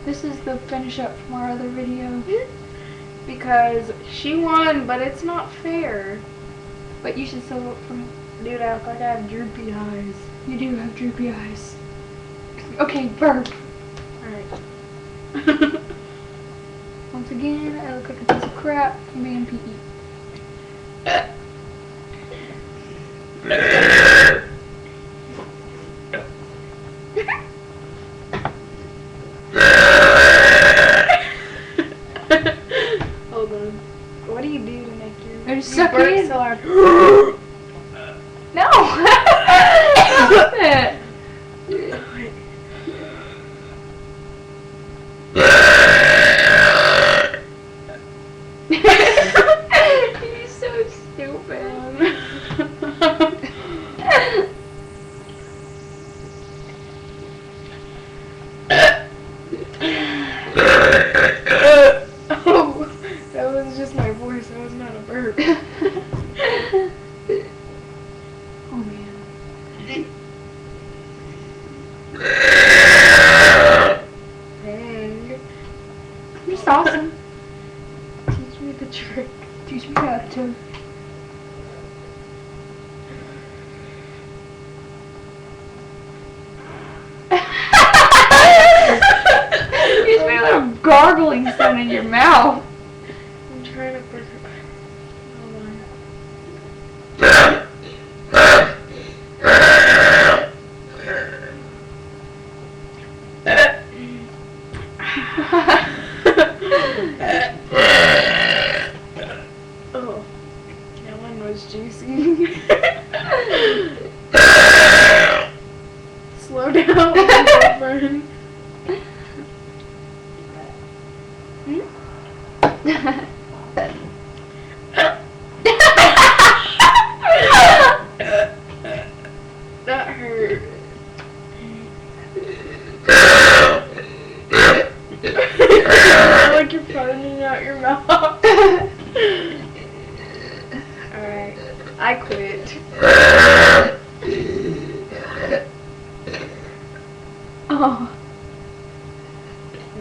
This is the finish up from our other video. Because she won, but it's not fair. But you should still vote for me. Dude, I look like I have droopy eyes. You do have droopy eyes. Okay, burp. Alright. Once again, I look like a piece of crap from being PE. Hold on. What do you do to make your... I just suck it in. So hard. No! Stop it! You're so stupid. Oh, that was just my voice. That was not a burp. Oh man. Dang. You're just awesome. Teach me the trick. Teach me how to. You just made a little gargling sound in your mouth. I'm trying to burp. Hold on. Oh, that one was juicy. Slow down, girlfriend. That hurt. Like you're farting out your mouth. Alright, I quit. Oh.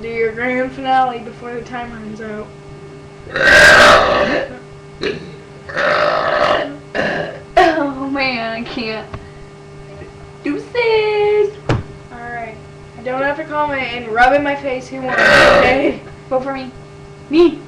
Do your grand finale before the time runs out. Oh man, I can't. Deuces! Alright. I don't have to comment and rub in my face who won, okay? Vote for me. Me!